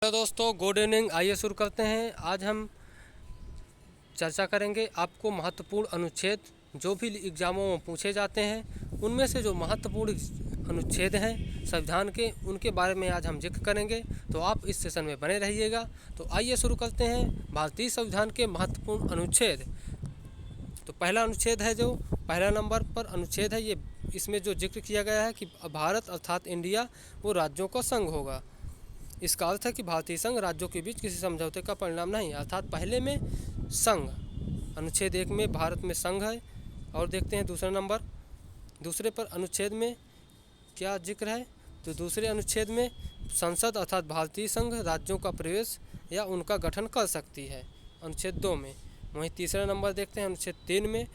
Hello दोस्तों, good evening. आइए शुरू करते हैं। आज हम चर्चा करेंगे आपको महत्वपूर्ण अनुच्छेद जो भी एग्ज़ामों में पूछे जाते हैं उनमें से जो महत्वपूर्ण अनुच्छेद हैं संविधान के, उनके बारे में आज हम जिक्र करेंगे। तो आप इस सेशन में बने रहिएगा। तो आइए शुरू करते हैं भारतीय संविधान के महत्वपूर्ण अनुच्छेद। तो पहला अनुच्छेद है, जो पहला नंबर पर अनुच्छेद है, ये इसमें जो जिक्र किया गया है कि भारत अर्थात इंडिया वो राज्यों का संघ होगा। इसका अर्थ है कि भारतीय संघ राज्यों के बीच किसी समझौते का परिणाम नहीं, अर्थात पहले में संघ, अनुच्छेद 1 में भारत में संघ है। और देखते हैं दूसरा नंबर, दूसरे पर अनुच्छेद में क्या जिक्र है। तो दूसरे अनुच्छेद में संसद अर्थात भारतीय संघ राज्यों का प्रवेश या उनका गठन कर सकती है, अनुच्छेद 2 में। वहीं तीसरा नंबर देखते हैं, अनुच्छेद 3 में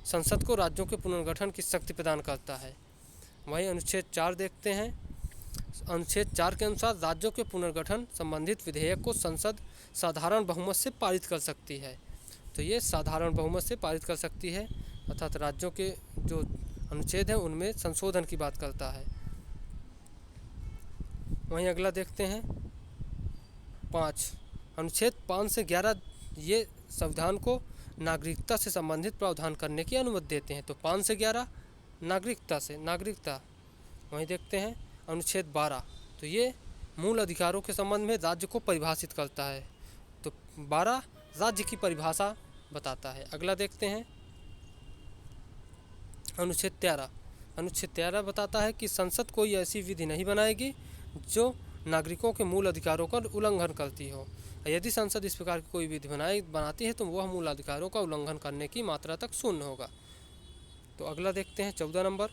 संसद को राज्यों के पुनर्गठन की शक्ति प्रदान करता है। वहीं अनुच्छेद 4 देखते हैं, अनुच्छेद 4 के अनुसार राज्यों के पुनर्गठन संबंधित विधेयक को संसद साधारण बहुमत से पारित कर सकती है। तो ये साधारण बहुमत से पारित कर सकती है, अर्थात राज्यों के जो अनुच्छेद हैं उनमें संशोधन की बात करता है। वहीं अगला देखते हैं 5, अनुच्छेद 5 से 11 ये संविधान को नागरिकता से संबंधित प्रावधान करने की अनुमति देते हैं। तो 5 से 11 नागरिकता। वहीं देखते हैं अनुच्छेद 12, तो ये मूल अधिकारों के संबंध में राज्य को परिभाषित करता है। तो 12 राज्य की परिभाषा बताता है। अगला देखते हैं अनुच्छेद 13 बताता है कि संसद कोई ऐसी विधि नहीं बनाएगी जो नागरिकों के मूल अधिकारों का उल्लंघन करती हो। यदि संसद इस प्रकार की कोई विधि बनाती है तो वह मूल अधिकारों का उल्लंघन करने की मात्रा तक शून्य होगा। तो अगला देखते हैं 14 नंबर,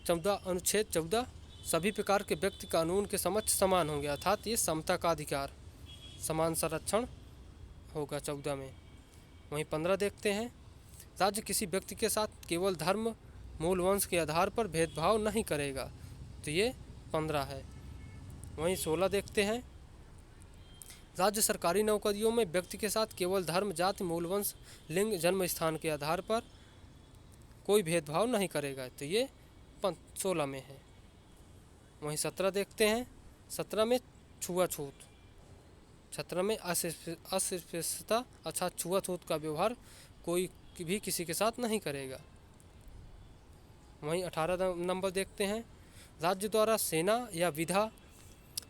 अनुच्छेद 14, सभी प्रकार के व्यक्ति कानून के समक्ष समान होंगे, अर्थात ये समता का अधिकार, समान संरक्षण होगा 14 में। वहीं 15 देखते हैं, राज्य किसी व्यक्ति के साथ केवल धर्म, मूल वंश के आधार पर भेदभाव नहीं करेगा। तो ये 15 है। वहीं 16 देखते हैं, राज्य सरकारी नौकरियों में व्यक्ति के साथ केवल धर्म, जाति, मूल वंश, लिंग, जन्म स्थान के आधार पर कोई भेदभाव नहीं करेगा। तो ये 16 में है। वहीं 17 देखते हैं, 17 में छुआछूत, 17 में अस्पृश्यता अर्थात छुआछूत का व्यवहार कोई भी किसी के साथ नहीं करेगा। वहीं 18 नंबर देखते हैं, राज्य द्वारा सेना या विधा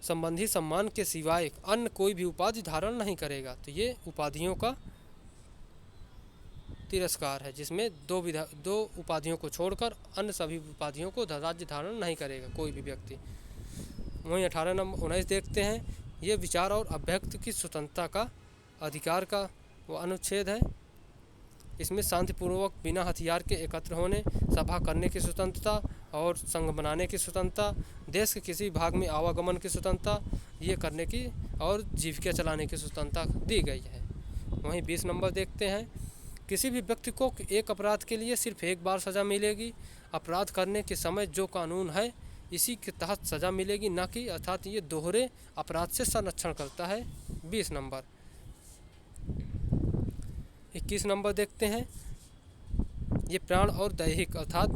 संबंधी सम्मान के सिवाय अन्य कोई भी उपाधि धारण नहीं करेगा। तो ये उपाधियों का तिरस्कार है, जिसमें दो उपाधियों को छोड़कर अन्य सभी उपाधियों को राज्य धारण नहीं करेगा कोई भी व्यक्ति। वहीं 18 नंबर 19 देखते हैं, ये विचार और अभिव्यक्ति की स्वतंत्रता का अधिकार का वो अनुच्छेद है। इसमें शांतिपूर्वक बिना हथियार के एकत्र होने, सभा करने की स्वतंत्रता और संघ बनाने की स्वतंत्रता, देश के किसी भाग में आवागमन की स्वतंत्रता, ये करने की और जीविका चलाने की स्वतंत्रता दी गई है। वहीं 20 नंबर देखते हैं, किसी भी व्यक्ति को एक अपराध के लिए सिर्फ एक बार सज़ा मिलेगी। अपराध करने के समय जो कानून है इसी के तहत सज़ा मिलेगी, न कि, अर्थात ये दोहरे अपराध से संरक्षण करता है। 20 नंबर। 21 नंबर देखते हैं, ये प्राण और दैहिक अर्थात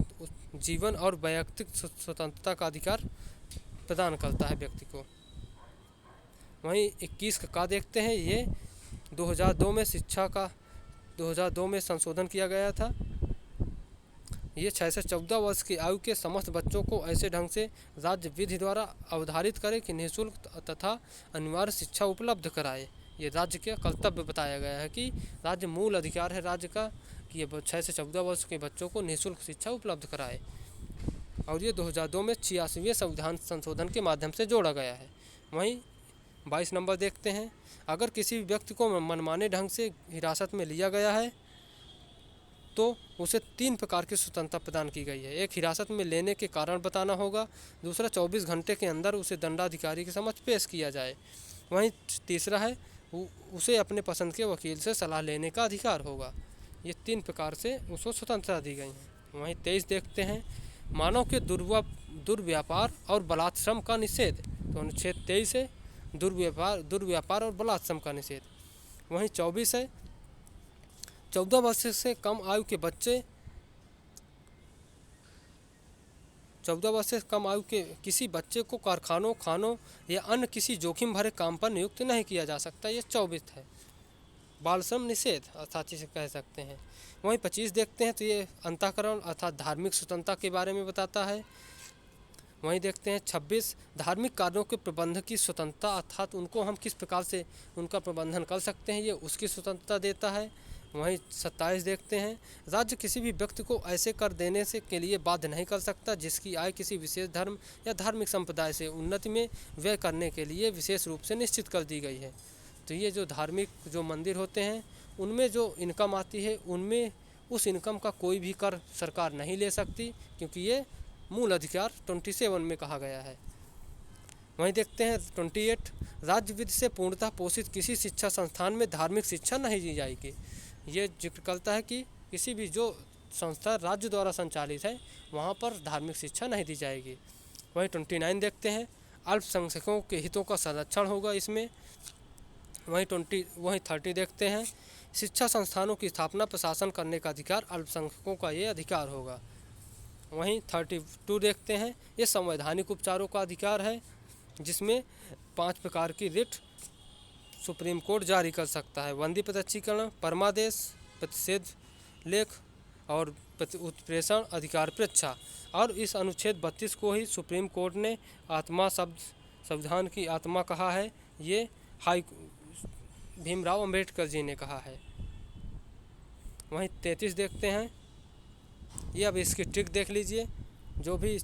जीवन और वैयक्तिक स्वतंत्रता का अधिकार प्रदान करता है व्यक्ति को। वहीं 21 का देखते हैं, ये 2002 में संशोधन किया गया था। ये 6 से 14 वर्ष की आयु के समस्त बच्चों को ऐसे ढंग से राज्य विधि द्वारा अवधारित करे कि निःशुल्क तथा अनिवार्य शिक्षा उपलब्ध कराए। ये राज्य का कर्तव्य बताया गया है कि राज्य मूल अधिकार है राज्य का कि ये 6 से 14 वर्ष के बच्चों को निःशुल्क शिक्षा उपलब्ध कराए। और ये 2002 में 86वें संविधान संशोधन के माध्यम से जोड़ा गया है। वहीं 22 नंबर देखते हैं, अगर किसी व्यक्ति को मनमाने ढंग से हिरासत में लिया गया है तो उसे 3 प्रकार की स्वतंत्रता प्रदान की गई है। एक, हिरासत में लेने के कारण बताना होगा। दूसरा, 24 घंटे के अंदर उसे दंडाधिकारी के समक्ष पेश किया जाए। वहीं तीसरा है, उसे अपने पसंद के वकील से सलाह लेने का अधिकार होगा। ये 3 प्रकार से उसको स्वतंत्रता दी गई है। वहीं 23 देखते हैं, मानव के दुर्व्यापार और बलात्श्रम का निषेध। तो अनुच्छेद 23 है, दुर्व्यापार और बलात्श्रम का निषेध। वहीं 24 है, 14 वर्ष से कम आयु के बच्चे 14 वर्ष से कम आयु के किसी बच्चे को कारखानों, खानों या अन्य किसी जोखिम भरे काम पर नियुक्त नहीं किया जा सकता। ये 24 है। बाल श्रम निषेध अर्थात इसे कह सकते हैं। वहीं 25 देखते हैं तो ये अंतःकरण अर्थात धार्मिक स्वतंत्रता के बारे में बताता है। वहीं देखते हैं 26 धार्मिक कार्यों के प्रबंध की स्वतंत्रता अर्थात उनको हम किस प्रकार से उनका प्रबंधन कर सकते हैं, ये उसकी स्वतंत्रता देता है। वहीं 27 देखते हैं राज्य किसी भी व्यक्ति को ऐसे कर देने से के लिए बाध्य नहीं कर सकता जिसकी आय किसी विशेष धर्म या धार्मिक संप्रदाय से उन्नति में व्यय करने के लिए विशेष रूप से निश्चित कर दी गई है। तो ये जो धार्मिक जो मंदिर होते हैं उनमें जो इनकम आती है उनमें उस इनकम का कोई भी कर सरकार नहीं ले सकती, क्योंकि ये मूल अधिकार 27 में कहा गया है। वहीं देखते हैं 28 राज्य विधि से पूर्णतः पोषित किसी शिक्षा संस्थान में धार्मिक शिक्षा नहीं दी जाएगी। ये जिक्र करता है कि किसी भी जो संस्था राज्य द्वारा संचालित है वहाँ पर धार्मिक शिक्षा नहीं दी जाएगी। वहीं 29 देखते हैं अल्पसंख्यकों के हितों का संरक्षण होगा इसमें। वहीं 30 देखते हैं शिक्षा संस्थानों की स्थापना प्रशासन करने का अधिकार अल्पसंख्यकों का ये अधिकार होगा। वहीं 32 देखते हैं ये संवैधानिक उपचारों का अधिकार है, जिसमें 5 प्रकार की रिट सुप्रीम कोर्ट जारी कर सकता है। बंदी प्रत्यक्षीकरण, परमादेश, प्रतिषेध लेख और उत्प्रेषण अधिकार परीक्षा। और इस अनुच्छेद 32 को ही सुप्रीम कोर्ट ने आत्मा शब्द संविधान की आत्मा कहा है। ये भीमराव अंबेडकर जी ने कहा है। वहीं 33 देखते हैं ये अब इसकी ट्रिक देख लीजिए। जो भी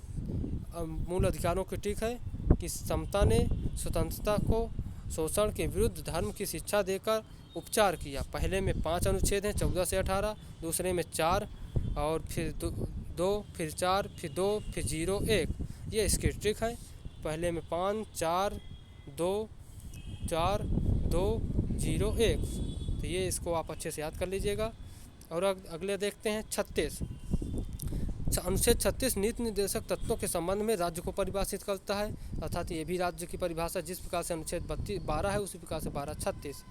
मूल अधिकारों की ट्रिक है कि समता ने स्वतंत्रता को शोषण के विरुद्ध धर्म की शिक्षा देकर उपचार किया। पहले में 5 अनुच्छेद हैं 14 से 18, दूसरे में 4 और फिर 2, फिर 4, फिर 2, फिर 0, 1। ये इसकी ट्रिक है। पहले में 5, 4, 2, 4, 2, 0, 1। तो ये इसको आप अच्छे से याद कर लीजिएगा। और अगले देखते हैं 36। अनुच्छेद 36 नीति निर्देशक तत्वों के संबंध में राज्य को परिभाषित करता है, अर्थात ये भी राज्य की परिभाषा जिस प्रकार से अनुच्छेद 12 है उसी प्रकार से 36।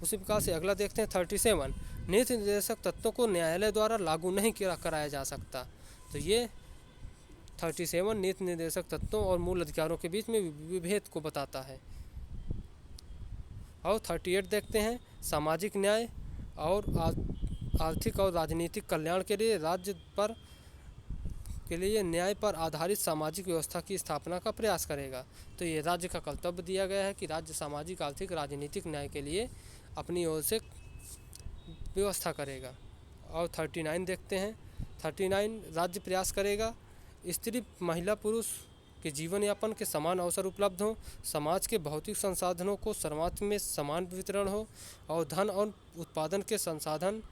उसी प्रकार से अगला देखते हैं 37 नीति निर्देशक तत्वों को न्यायालय द्वारा लागू नहीं कराया जा सकता। तो ये 37 नीति निर्देशक तत्वों और मूल अधिकारों के बीच में विभेद को बताता है। और 38 देखते हैं सामाजिक न्याय और आर्थिक और राजनीतिक कल्याण के लिए राज्य के लिए न्याय पर आधारित सामाजिक व्यवस्था की स्थापना का प्रयास करेगा। तो ये राज्य का कर्तव्य दिया गया है कि राज्य सामाजिक, आर्थिक, राजनीतिक न्याय के लिए अपनी ओर से व्यवस्था करेगा। और 39 देखते हैं 39 राज्य प्रयास करेगा स्त्री महिला पुरुष के जीवन यापन के समान अवसर उपलब्ध हों, समाज के भौतिक संसाधनों को सर्वात्म में समान वितरण हो और धन और उत्पादन के संसाधन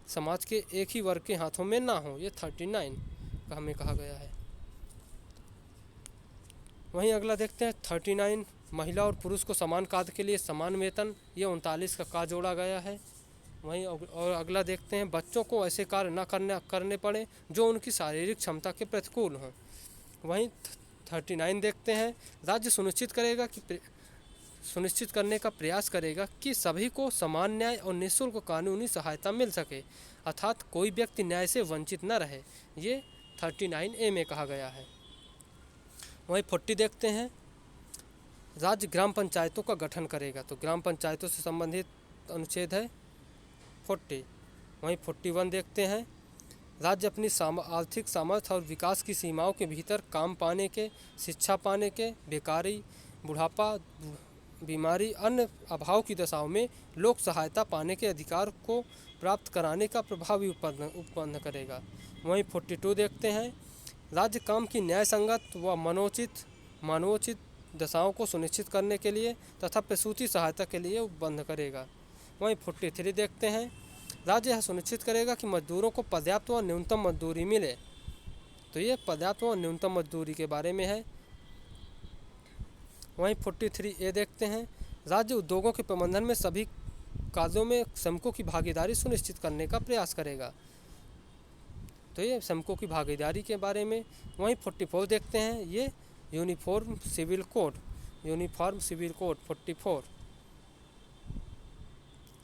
समाज के एक ही वर्ग के हाथों में ना हो। ये 39 का हमें कहा गया है। वहीं अगला देखते हैं 39 महिला और पुरुष को समान कार्य के लिए समान वेतन। ये 39 का जोड़ा गया है। वहीं और अगला देखते हैं बच्चों को ऐसे कार्य न करने पड़े जो उनकी शारीरिक क्षमता के प्रतिकूल हों। वहीं 39 देखते हैं राज्य सुनिश्चित करने का प्रयास करेगा कि सभी को समान न्याय और निःशुल्क कानूनी सहायता मिल सके, अर्थात कोई व्यक्ति न्याय से वंचित न रहे। ये 39A में कहा गया है। वहीं 40 देखते हैं राज्य ग्राम पंचायतों का गठन करेगा। तो ग्राम पंचायतों से संबंधित अनुच्छेद है 40। वहीं 41 देखते हैं राज्य अपनी आर्थिक सामर्थ्य और विकास की सीमाओं के भीतर काम पाने के, शिक्षा पाने के, बेकारी, बुढ़ापा, बीमारी, अन्य अभाव की दशाओं में लोक सहायता पाने के अधिकार को प्राप्त कराने का प्रभावी उत्पन्न करेगा। वहीं 42 देखते हैं राज्य काम की न्याय संगत व मानवोचित दशाओं को सुनिश्चित करने के लिए तथा प्रसूति सहायता के लिए उपबंध करेगा। वहीं 43 देखते हैं राज्य यह सुनिश्चित करेगा कि मजदूरों को पर्याप्त व न्यूनतम मजदूरी मिले। तो ये पर्याप्त व न्यूनतम मजदूरी के बारे में है। वहीं 43A देखते हैं राज्य उद्योगों के प्रबंधन में सभी कार्यों में श्रमिकों की भागीदारी सुनिश्चित करने का प्रयास करेगा। तो ये श्रमिकों की भागीदारी के बारे में। वहीं 44 देखते हैं ये यूनिफॉर्म सिविल कोड 44।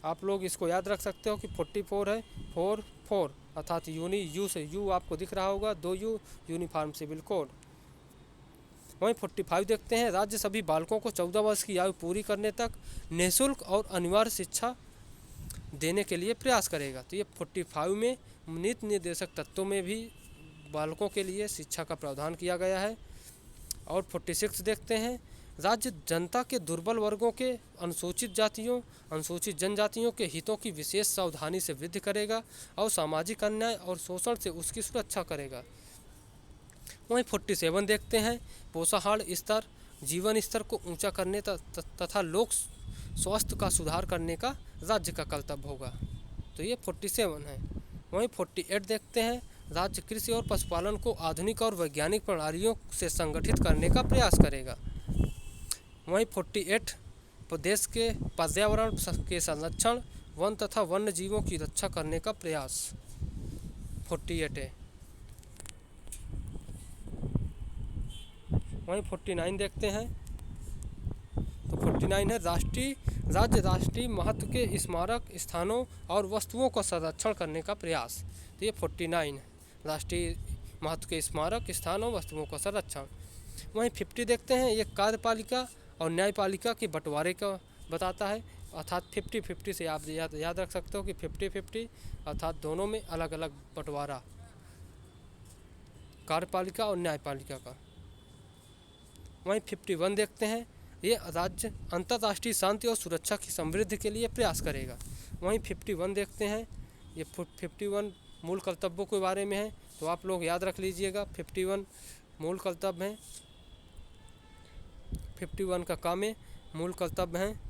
आप लोग इसको याद रख सकते हो कि 44 है 4 अर्थात यू से यू आपको दिख रहा होगा, 2 यू, यूनिफॉर्म सिविल कोड। वहीं 45 देखते हैं, राज्य सभी बालकों को 14 वर्ष की आयु पूरी करने तक निःशुल्क और अनिवार्य शिक्षा देने के लिए प्रयास करेगा। तो ये 45 में नीति निर्देशक तत्वों में भी बालकों के लिए शिक्षा का प्रावधान किया गया है। और 46 देखते हैं, राज्य जनता के दुर्बल वर्गों के, अनुसूचित जातियों, अनुसूचित जनजातियों के हितों की विशेष सावधानी से वृद्धि करेगा और सामाजिक अन्याय और शोषण से उसकी सुरक्षा करेगा। वहीं 47 देखते हैं, पोषाहार स्तर, जीवन स्तर को ऊंचा करने तथा लोक स्वास्थ्य का सुधार करने का राज्य का कर्तव्य होगा। तो ये 47 है। वहीं 48 देखते हैं, राज्य कृषि और पशुपालन को आधुनिक और वैज्ञानिक प्रणालियों से संगठित करने का प्रयास करेगा। वहीं 48 प्रदेश के पर्यावरण के संरक्षण, वन तथा वन्य जीवों की रक्षा करने का प्रयास 48 है। वहीं 49 देखते हैं, तो 49 है, राष्ट्रीय महत्व के स्मारक स्थानों और वस्तुओं का संरक्षण करने का प्रयास। तो ये 49 है, राष्ट्रीय महत्व के स्मारक स्थानों वस्तुओं का संरक्षण। वहीं 50 देखते हैं, ये कार्यपालिका और न्यायपालिका के बंटवारे का बताता है, अर्थात 50-50 से आप याद रख सकते हो कि 50-50 अर्थात दोनों में अलग अलग बंटवारा, कार्यपालिका और न्यायपालिका का। वहीं 51 देखते हैं, ये राज्य अंतर्राष्ट्रीय शांति और सुरक्षा की समृद्धि के लिए प्रयास करेगा। वहीं 51 देखते हैं, ये 51 मूल कर्तव्यों के बारे में है, तो आप लोग याद रख लीजिएगा। 51 मूल कर्तव्य हैं, 51 का काम है, मूल कर्तव्य हैं,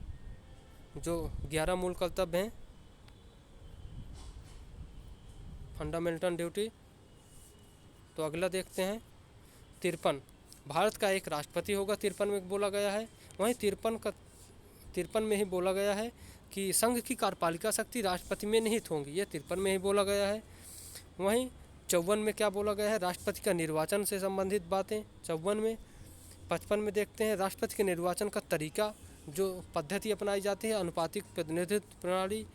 जो 11 मूल कर्तव्य हैं, फंडामेंटल ड्यूटी। तो अगला देखते हैं 53, भारत का एक राष्ट्रपति होगा, 53 में बोला गया है। वहीं 53 में ही बोला गया है कि संघ की कार्यपालिका शक्ति राष्ट्रपति में निहित होंगी, ये 53 में ही बोला गया है। वहीं 54 में क्या बोला गया है, राष्ट्रपति का निर्वाचन से संबंधित बातें 54 में। 55 में देखते हैं, राष्ट्रपति के निर्वाचन का तरीका, जो पद्धति अपनाई जाती है, अनुपातिक प्रतिनिधित्व प्रणाली।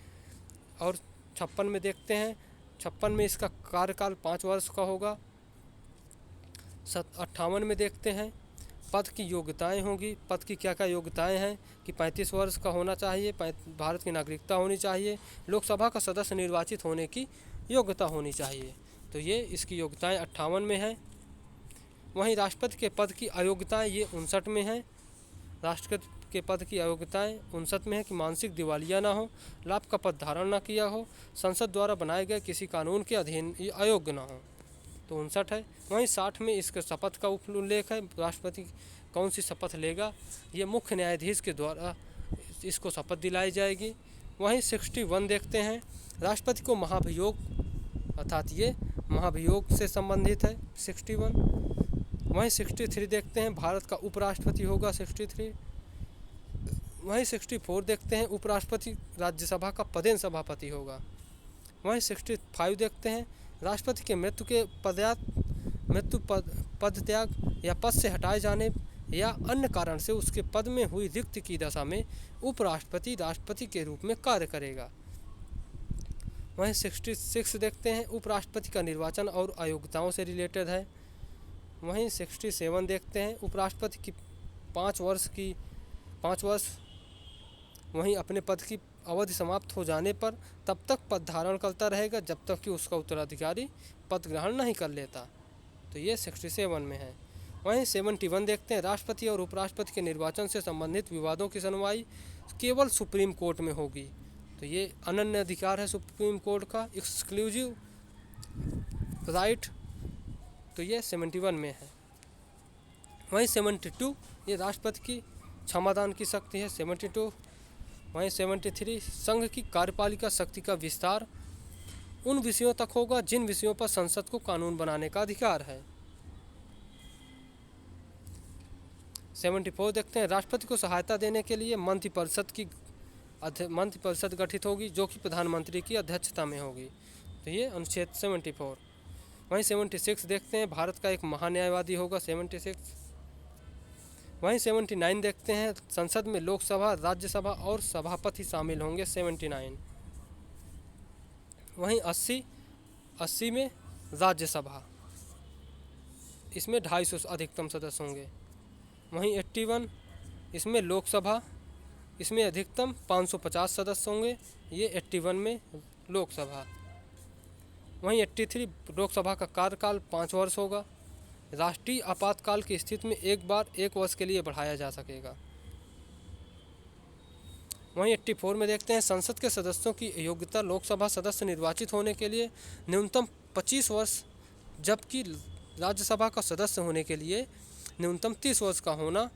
और 56 में देखते हैं, 56 में इसका कार्यकाल 5 वर्ष का होगा। 58 में देखते हैं, पद की योग्यताएं होंगी, पद की क्या क्या योग्यताएं हैं कि 35 वर्ष का होना चाहिए, भारत की नागरिकता होनी चाहिए, लोकसभा का सदस्य निर्वाचित होने की योग्यता होनी चाहिए। तो ये इसकी योग्यताएं 58 में हैं। वहीं राष्ट्रपति के पद की अयोग्यताएं ये 59 में हैं। राष्ट्रपति के पद की अयोग्यताएं 59 में है कि मानसिक दिवालिया ना हो, लाभ का पद धारण ना किया हो, संसद द्वारा बनाए गए किसी कानून के अधीन अयोग्य ना हो। तो 59 है। वहीं 60 में इसके शपथ का उल्लेख है, राष्ट्रपति कौन सी शपथ लेगा, ये मुख्य न्यायाधीश के द्वारा इसको शपथ दिलाई जाएगी। वहीं 61 देखते हैं, राष्ट्रपति को महाभियोग, अर्थात ये महाभियोग से संबंधित है 61। वहीं 63 देखते हैं, भारत का उपराष्ट्रपति होगा 63। वहीं 64 देखते हैं, उपराष्ट्रपति राज्यसभा का पदेन सभापति होगा। वहीं 65 देखते हैं, राष्ट्रपति के मृत्यु पद त्याग या पद से हटाए जाने या अन्य कारण से उसके पद में हुई रिक्ति की दशा में उपराष्ट्रपति राष्ट्रपति के रूप में कार्य करेगा। वहीं 66 देखते हैं, उपराष्ट्रपति का निर्वाचन और अयोग्यताओं से रिलेटेड है। वहीं 67 देखते हैं, उपराष्ट्रपति की 5 वर्ष वहीं अपने पद की अवधि समाप्त हो जाने पर तब तक पद धारण करता रहेगा जब तक कि उसका उत्तराधिकारी पद ग्रहण नहीं कर लेता। तो ये 67 में है। वहीं 71 देखते हैं, राष्ट्रपति और उपराष्ट्रपति के निर्वाचन से संबंधित विवादों की सुनवाई केवल सुप्रीम कोर्ट में होगी। तो ये अनन्य अधिकार है सुप्रीम कोर्ट का, एक्सक्लूसिव राइट। तो ये 71 में है। वहीं 72, ये राष्ट्रपति की क्षमादान की शक्ति है 72। वहीं 73, संघ की कार्यपालिका शक्ति का विस्तार उन विषयों तक होगा जिन विषयों पर संसद को कानून बनाने का अधिकार है। 74 देखते हैं, राष्ट्रपति को सहायता देने के लिए मंत्रिपरिषद गठित होगी जो कि प्रधानमंत्री की अध्यक्षता में होगी। तो ये अनुच्छेद 74। वहीं 76 देखते हैं, भारत का एक महान्यायवादी होगा 76। वहीं 79 देखते हैं, संसद में लोकसभा, राज्यसभा और सभापति शामिल होंगे 79। वहीं 80, 80 में राज्यसभा, इसमें 250 अधिकतम सदस्य होंगे। वहीं 81 इसमें लोकसभा, इसमें अधिकतम 550 सदस्य होंगे, ये 81 में लोकसभा। वहीं 83 लोकसभा का कार्यकाल 5 वर्ष होगा। राष्ट्रीय आपातकाल की स्थिति में एक बार 1 वर्ष के लिए बढ़ाया जा सकेगा। वहीं 84 में देखते हैं संसद के सदस्यों की योग्यता लोकसभा सदस्य निर्वाचित होने के लिए न्यूनतम 25 वर्ष, जबकि राज्यसभा का सदस्य होने के लिए न्यूनतम 30 वर्ष का होना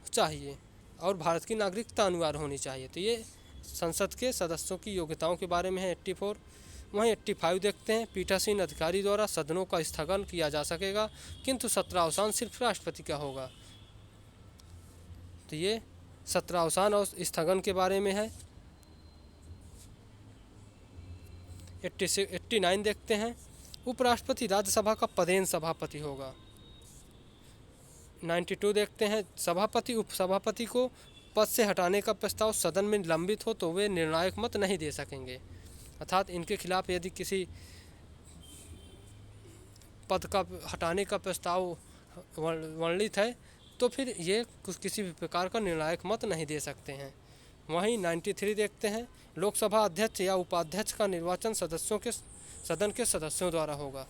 चाहिए और भारत की नागरिकता अनिवार्य होनी चाहिए। तो ये संसद के सदस्यों की योग्यताओं के बारे में है 84। वहीं 85 देखते हैं पीठासीन अधिकारी द्वारा सदनों का स्थगन किया जा सकेगा, किंतु सत्रावसान सिर्फ राष्ट्रपति का होगा। तो ये सत्रावसान और स्थगन के बारे में है। 89 देखते हैं उपराष्ट्रपति राज्यसभा का पदेन सभापति होगा। 92 देखते हैं सभापति उपसभापति को पद से हटाने का प्रस्ताव सदन में लंबित हो तो वे निर्णायक मत नहीं दे सकेंगे, अर्थात इनके खिलाफ यदि किसी पद का हटाने का प्रस्ताव वर्णित है तो फिर ये किसी भी प्रकार का निर्णायक मत नहीं दे सकते हैं। वहीं 93 देखते हैं लोकसभा अध्यक्ष या उपाध्यक्ष का निर्वाचन सदन के सदस्यों द्वारा होगा।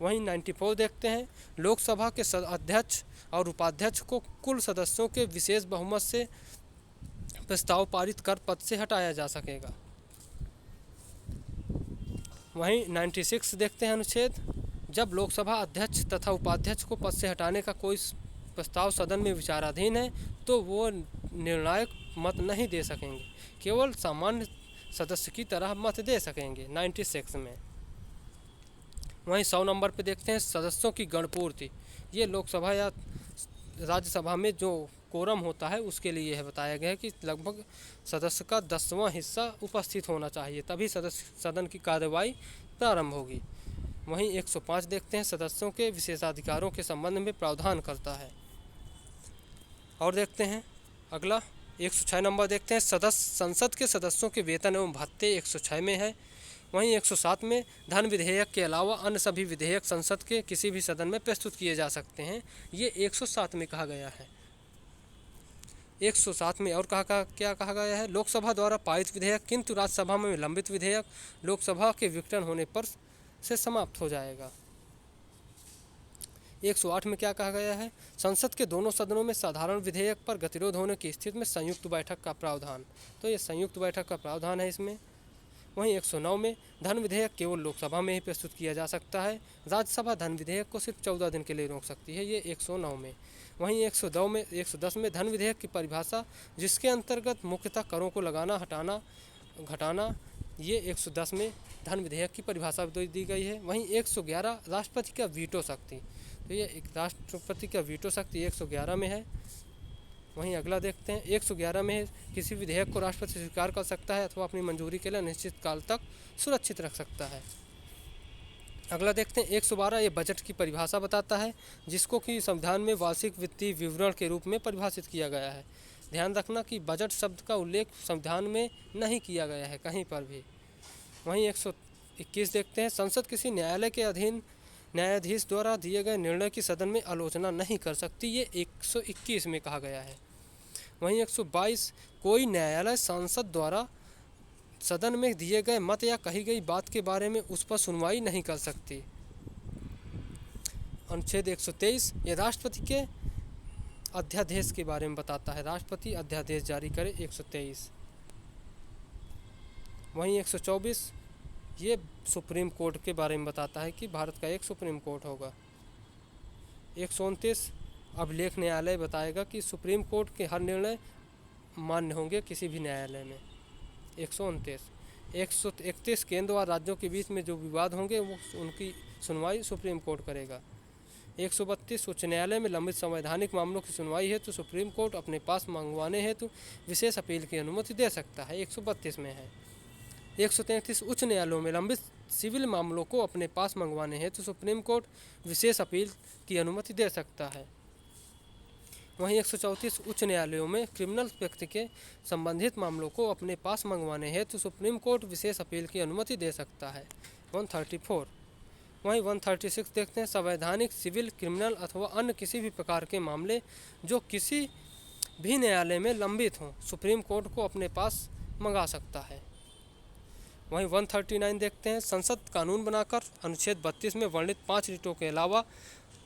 वहीं 94 देखते हैं लोकसभा के अध्यक्ष और उपाध्यक्ष को कुल सदस्यों के विशेष बहुमत से प्रस्ताव पारित कर पद से हटाया जा सकेगा। वहीं 96 देखते हैं अनुच्छेद, जब लोकसभा अध्यक्ष तथा उपाध्यक्ष को पद से हटाने का कोई प्रस्ताव सदन में विचाराधीन है तो वो निर्णायक मत नहीं दे सकेंगे, केवल सामान्य सदस्य की तरह मत दे सकेंगे 96 में। वहीं 100 नंबर पे देखते हैं सदस्यों की गणपूर्ति। ये लोकसभा या राज्यसभा में जो कोरम होता है उसके लिए यह बताया गया है कि लगभग सदस्य का 10वां हिस्सा उपस्थित होना चाहिए, तभी सदन की कार्यवाही प्रारंभ होगी। वहीं 105 देखते हैं सदस्यों के विशेषाधिकारों के संबंध में प्रावधान करता है। और देखते हैं अगला 106 नंबर देखते हैं संसद के सदस्यों के वेतन एवं भत्ते 106 में है। वहीं 107 में धन विधेयक के अलावा अन्य सभी विधेयक संसद के किसी भी सदन में प्रस्तुत किए जा सकते हैं, ये 107 में कहा गया है। 107 में और क्या कहा गया है, लोकसभा द्वारा पारित विधेयक किंतु राज्यसभा में लंबित विधेयक लोकसभा के विघटन होने पर से समाप्त हो जाएगा। 108 में क्या कहा गया है, संसद के दोनों सदनों में साधारण विधेयक पर गतिरोध होने की स्थिति में संयुक्त बैठक का प्रावधान, तो ये संयुक्त बैठक का प्रावधान है इसमें। वहीं 109 में धन विधेयक केवल लोकसभा में ही प्रस्तुत किया जा सकता है, राज्यसभा धन विधेयक को सिर्फ 14 दिन के लिए रोक सकती है, ये 109 में। वहीं 110 में धन विधेयक की परिभाषा, जिसके अंतर्गत मुख्यतः करों को लगाना, हटाना, घटाना, ये 110 में धन विधेयक की परिभाषा दी गई है। वहीं 111 राष्ट्रपति का वीटो शक्ति, तो ये राष्ट्रपति का वीटो शक्ति 111 में है। वहीं अगला देखते हैं 111 में किसी विधेयक को राष्ट्रपति स्वीकार कर सकता है अथवा अपनी मंजूरी के लिए निश्चित काल तक सुरक्षित रख सकता है। अगला देखते हैं 112, ये बजट की परिभाषा बताता है, जिसको कि संविधान में वार्षिक वित्तीय विवरण के रूप में परिभाषित किया गया है। ध्यान रखना कि बजट शब्द का उल्लेख संविधान में नहीं किया गया है कहीं पर भी। वहीं 121 देखते हैं संसद किसी न्यायालय के अधीन न्यायाधीश द्वारा दिए गए निर्णय की सदन में आलोचना नहीं कर सकती, ये 121 में कहा गया है। वहीं 122, कोई न्यायालय सांसद द्वारा सदन में दिए गए मत या कही गई बात के बारे में उस पर सुनवाई नहीं कर सकती। अनुच्छेद 123, ये राष्ट्रपति के अध्यादेश के बारे में बताता है, राष्ट्रपति अध्यादेश जारी करे 123। वहीं 124, ये सुप्रीम कोर्ट के बारे में बताता है कि भारत का एक सुप्रीम कोर्ट होगा। 129, अभिलेख न्यायालय बताएगा कि सुप्रीम कोर्ट के हर निर्णय मान्य होंगे किसी भी न्यायालय में। 129, 131, केंद्र और राज्यों के बीच में जो विवाद होंगे वो उनकी सुनवाई सुप्रीम कोर्ट करेगा। 132, उच्च न्यायालय में लंबित संवैधानिक मामलों की सुनवाई हेतु सुप्रीम कोर्ट अपने पास मंगवाने हेतु विशेष अपील की अनुमति दे सकता है, 132 में है। 133, उच्च न्यायालयों में लंबित सिविल मामलों को अपने पास मंगवाने हेतु सुप्रीम कोर्ट विशेष अपील की अनुमति दे सकता है। वहीं 134 उच्च न्यायालयों में क्रिमिनल व्यक्ति के संबंधित मामलों को अपने पास मंगवाने हेतु सुप्रीम कोर्ट विशेष अपील की अनुमति दे सकता है। 134। वहीं 136 देखते हैं, संवैधानिक, सिविल, क्रिमिनल अथवा अन्य किसी भी प्रकार के मामले जो किसी भी न्यायालय में लंबित हों, सुप्रीम कोर्ट को अपने पास मंगा सकता है। वहीं 139 देखते हैं, संसद कानून बनाकर अनुच्छेद 32 में वर्णित 5 रिटों के अलावा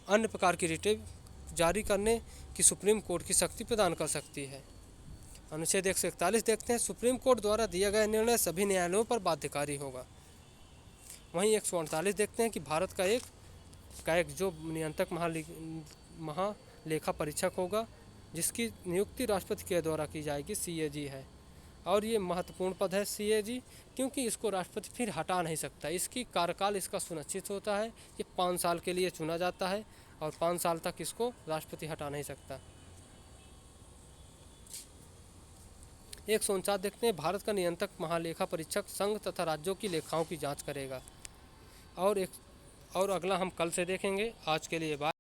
अन्य प्रकार की रिटें जारी करने की सुप्रीम कोर्ट की शक्ति प्रदान कर सकती है। अनुच्छेद 141 देखते हैं, सुप्रीम कोर्ट द्वारा दिया गया निर्णय सभी न्यायालयों पर बाध्यकारी होगा। वहीं 148 देखते हैं कि भारत का एक जो नियंत्रक महालेखा परीक्षक होगा, जिसकी नियुक्ति राष्ट्रपति के द्वारा की जाएगी, CAG है। और ये महत्वपूर्ण पद है CAG, क्योंकि इसको राष्ट्रपति फिर हटा नहीं सकता। इसकी कार्यकाल इसका सुनिश्चित होता है, ये 5 साल के लिए चुना जाता है और 5 साल तक इसको राष्ट्रपति हटा नहीं सकता। 149 देखते हैं, भारत का नियंत्रक महालेखा परीक्षक संघ तथा राज्यों की लेखाओं की जांच करेगा। और अगला हम कल से देखेंगे। आज के लिए बाय।